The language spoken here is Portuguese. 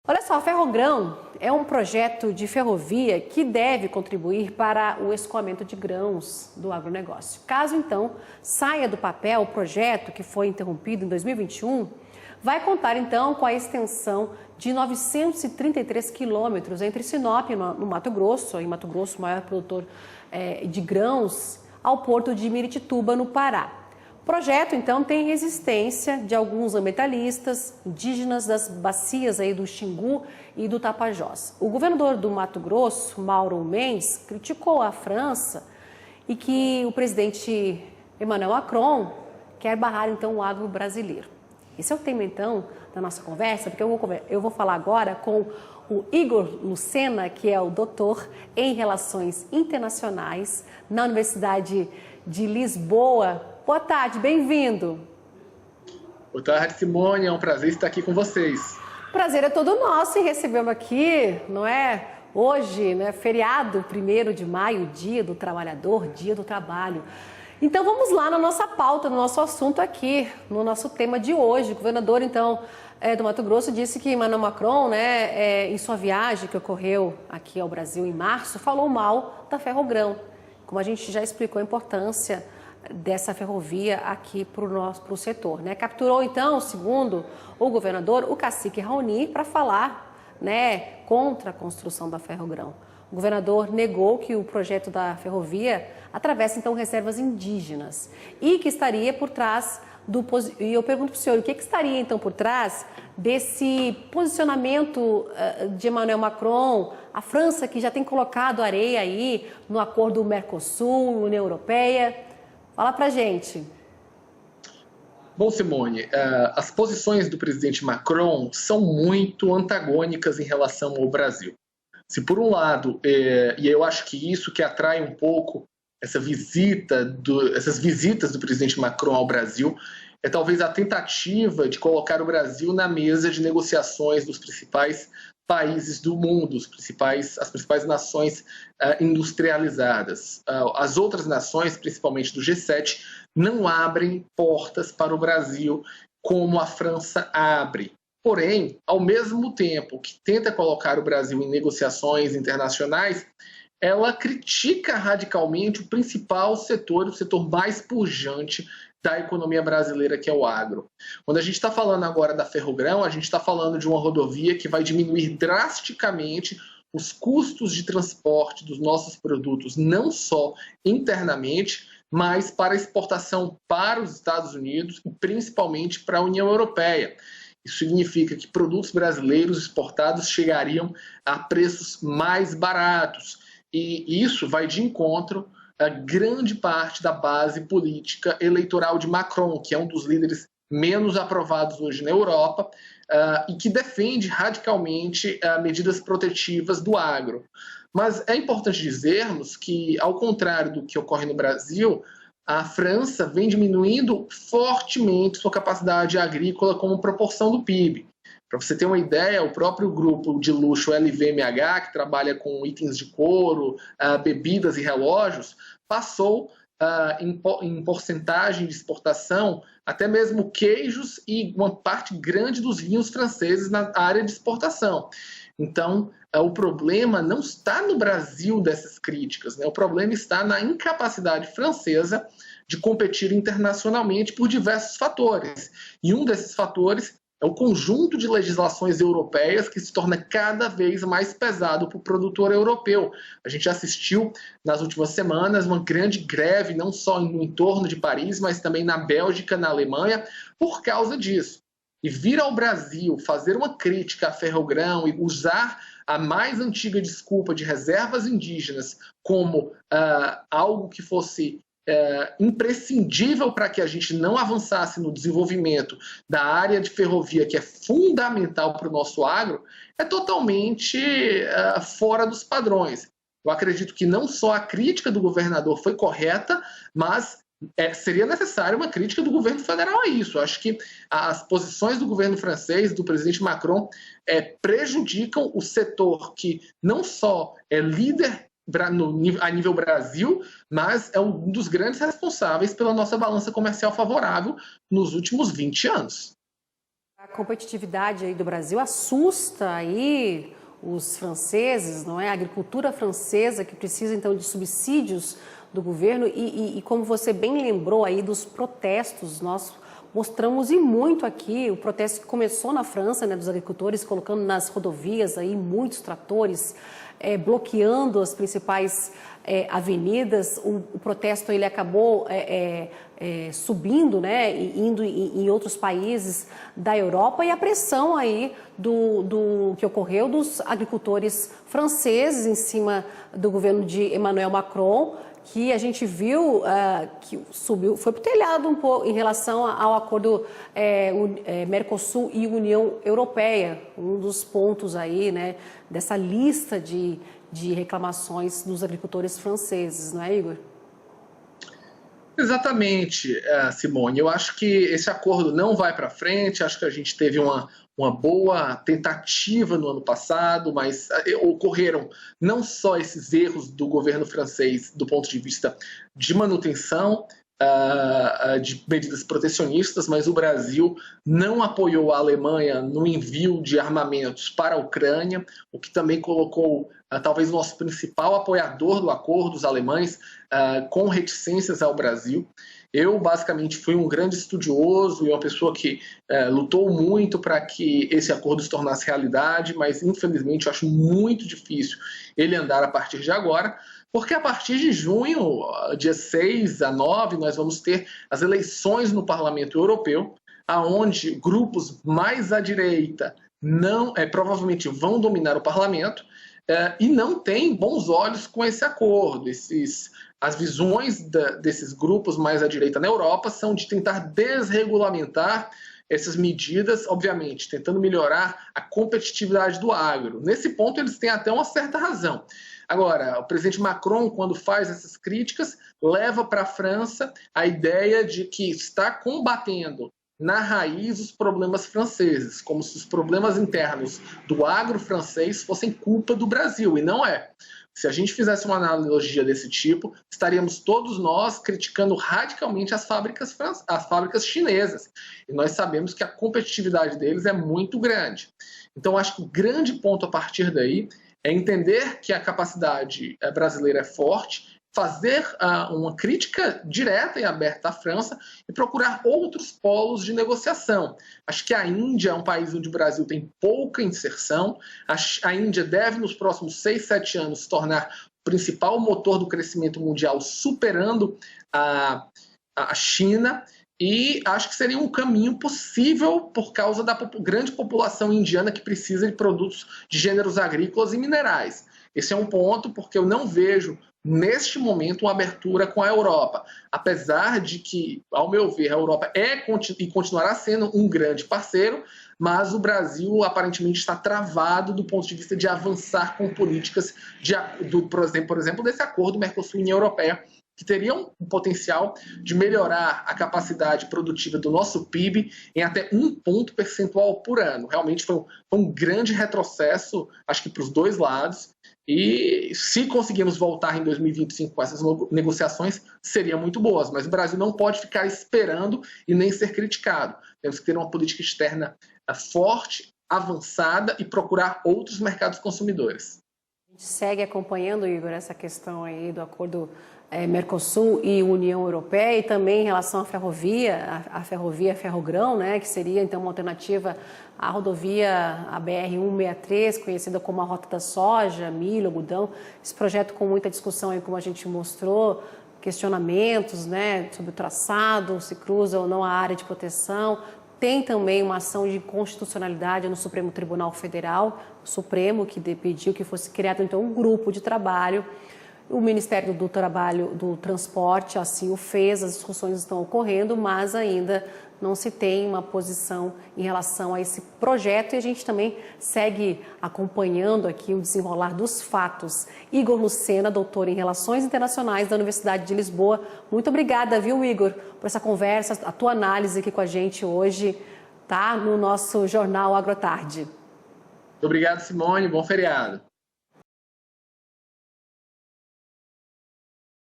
Olha só, a Ferrogrão é um projeto de ferrovia que deve contribuir para o escoamento de grãos do agronegócio. Caso, então, saia do papel o projeto que foi interrompido em 2021, vai contar, então, com a extensão de 933 quilômetros entre Sinop, no Mato Grosso, em Mato Grosso, o maior produtor de grãos, ao porto de Miritituba, no Pará. O projeto, então, tem resistência de alguns ambientalistas indígenas das bacias aí do Xingu e do Tapajós. O governador do Mato Grosso, Mauro Mendes, criticou a França e que o presidente Emmanuel Macron quer barrar, então, o agro brasileiro. Esse é o tema, então, da nossa conversa, porque eu vou falar agora com o Igor Lucena, que é o doutor em Relações Internacionais na Universidade de Lisboa. Boa tarde, bem-vindo. Boa tarde, Simone. É um prazer estar aqui com vocês. O prazer é todo nosso e recebemos aqui, não é? Hoje, né, feriado, 1º de maio, Dia do Trabalhador, Dia do Trabalho. Então vamos lá na nossa pauta, no nosso assunto aqui, no nosso tema de hoje. O governador, então, do Mato Grosso disse que Emmanuel Macron, né, em sua viagem que ocorreu aqui ao Brasil em março, falou mal da Ferrogrão. Como a gente já explicou a importância dessa ferrovia aqui para o setor, né? Capturou, então, segundo o governador, o cacique Raoni para falar, né, contra a construção da Ferrogrão. O governador negou que o projeto da ferrovia atravessa, então, reservas indígenas e que estaria por trás do... E eu pergunto para o senhor, o que estaria, então, por trás desse posicionamento de Emmanuel Macron, a França, que já tem colocado areia aí no acordo Mercosul, União Europeia? Fala pra gente. Bom, Simone, as posições do presidente Macron são muito antagônicas em relação ao Brasil. Se por um lado, e eu acho que isso que atrai um pouco essas visitas do presidente Macron ao Brasil, é talvez a tentativa de colocar o Brasil na mesa de negociações dos principais países do mundo, as principais nações industrializadas. As outras nações, principalmente do G7, não abrem portas para o Brasil como a França abre. Porém, ao mesmo tempo que tenta colocar o Brasil em negociações internacionais, ela critica radicalmente o principal setor, o setor mais pujante da economia brasileira, que é o agro. Quando a gente está falando agora da Ferrogrão, a gente está falando de uma rodovia que vai diminuir drasticamente os custos de transporte dos nossos produtos, não só internamente, mas para exportação para os Estados Unidos e principalmente para a União Europeia. Isso significa que produtos brasileiros exportados chegariam a preços mais baratos. E isso vai de encontro a grande parte da base política eleitoral de Macron, que é um dos líderes menos aprovados hoje na Europa, e que defende radicalmente medidas protetivas do agro. Mas é importante dizermos que, ao contrário do que ocorre no Brasil, a França vem diminuindo fortemente sua capacidade agrícola como proporção do PIB. Para você ter uma ideia, o próprio grupo de luxo LVMH, que trabalha com itens de couro, bebidas e relógios, passou em porcentagem de exportação até mesmo queijos e uma parte grande dos vinhos franceses na área de exportação. Então, o problema não está no Brasil dessas críticas, né? O problema está na incapacidade francesa de competir internacionalmente por diversos fatores. E um desses fatores é o conjunto de legislações europeias que se torna cada vez mais pesado para o produtor europeu. A gente assistiu nas últimas semanas uma grande greve, não só no entorno de Paris, mas também na Bélgica, na Alemanha, por causa disso. E vir ao Brasil fazer uma crítica à Ferrogrão e usar a mais antiga desculpa de reservas indígenas como algo que fosse imprescindível para que a gente não avançasse no desenvolvimento da área de ferrovia, que é fundamental para o nosso agro, é totalmente fora dos padrões. Eu acredito que não só a crítica do governador foi correta, mas seria necessária uma crítica do governo federal a isso. Eu acho que as posições do governo francês, do presidente Macron, prejudicam o setor que não só é líder a nível Brasil, mas é um dos grandes responsáveis pela nossa balança comercial favorável nos últimos 20 anos. A competitividade aí do Brasil assusta aí os franceses, não é? A agricultura francesa que precisa então de subsídios do governo e como você bem lembrou aí dos protestos, nós mostramos e muito aqui o protesto que começou na França, né, dos agricultores colocando nas rodovias aí muitos tratores, bloqueando as principais avenidas. O protesto ele acabou subindo, né, e indo em outros países da Europa, e a pressão aí do que ocorreu dos agricultores franceses em cima do governo de Emmanuel Macron, que a gente viu que subiu, foi para o telhado um pouco em relação ao acordo Mercosul e União Europeia, um dos pontos aí, né, dessa lista de reclamações dos agricultores franceses, não é, Igor? Exatamente, Simone. Eu acho que esse acordo não vai para frente, acho que a gente teve uma boa tentativa no ano passado, mas ocorreram não só esses erros do governo francês do ponto de vista de manutenção de medidas protecionistas, mas o Brasil não apoiou a Alemanha no envio de armamentos para a Ucrânia, o que também colocou talvez o nosso principal apoiador do acordo, os alemães, com reticências ao Brasil. Eu, basicamente, fui um grande estudioso e uma pessoa que lutou muito para que esse acordo se tornasse realidade, mas, infelizmente, eu acho muito difícil ele andar a partir de agora, porque a partir de junho, dia 6 a 9, nós vamos ter as eleições no Parlamento Europeu, aonde grupos mais à direita provavelmente vão dominar o parlamento, e não tem bons olhos com esse acordo. As visões desses grupos mais à direita na Europa são de tentar desregulamentar essas medidas, obviamente, tentando melhorar a competitividade do agro. Nesse ponto, eles têm até uma certa razão. Agora, o presidente Macron, quando faz essas críticas, leva para a França a ideia de que está combatendo na raiz os problemas franceses, como se os problemas internos do agro francês fossem culpa do Brasil, e não é. Se a gente fizesse uma analogia desse tipo, estaríamos todos nós criticando radicalmente as fábricas chinesas. E nós sabemos que a competitividade deles é muito grande. Então, acho que o grande ponto a partir daí é entender que a capacidade brasileira é forte, fazer uma crítica direta e aberta à França e procurar outros polos de negociação. Acho que a Índia é um país onde o Brasil tem pouca inserção. A Índia deve, nos próximos 6, 7 anos, se tornar o principal motor do crescimento mundial, superando a China. E acho que seria um caminho possível por causa da grande população indiana que precisa de produtos de gêneros agrícolas e minerais. Esse é um ponto porque eu não vejo, neste momento, uma abertura com a Europa. Apesar de que, ao meu ver, a Europa e continuará sendo um grande parceiro, mas o Brasil aparentemente está travado do ponto de vista de avançar com políticas, por exemplo, desse acordo Mercosul-União Europeia, que teriam um potencial de melhorar a capacidade produtiva do nosso PIB em até 1 ponto percentual por ano. Realmente foi um grande retrocesso, acho que para os dois lados, e se conseguirmos voltar em 2025 com essas negociações, seriam muito boas, mas o Brasil não pode ficar esperando e nem ser criticado. Temos que ter uma política externa forte, avançada e procurar outros mercados consumidores. A gente segue acompanhando, Igor, essa questão aí do acordo Mercosul e União Europeia, e também em relação à ferrovia, a ferrovia Ferrogrão, né, que seria então uma alternativa à rodovia, a BR-163, conhecida como a Rota da Soja, milho, algodão. Esse projeto com muita discussão aí, como a gente mostrou, questionamentos, né, sobre o traçado, se cruza ou não a área de proteção. Tem também uma ação de inconstitucionalidade no Supremo Tribunal Federal, o Supremo, que pediu que fosse criado então um grupo de trabalho. O Ministério do Trabalho, do Transporte, assim o fez, as discussões estão ocorrendo, mas ainda não se tem uma posição em relação a esse projeto, e a gente também segue acompanhando aqui o desenrolar dos fatos. Igor Lucena, doutor em Relações Internacionais da Universidade de Lisboa. Muito obrigada, viu, Igor, por essa conversa, a tua análise aqui com a gente hoje, tá? No nosso Jornal Agrotarde. Obrigado, Simone. Bom feriado.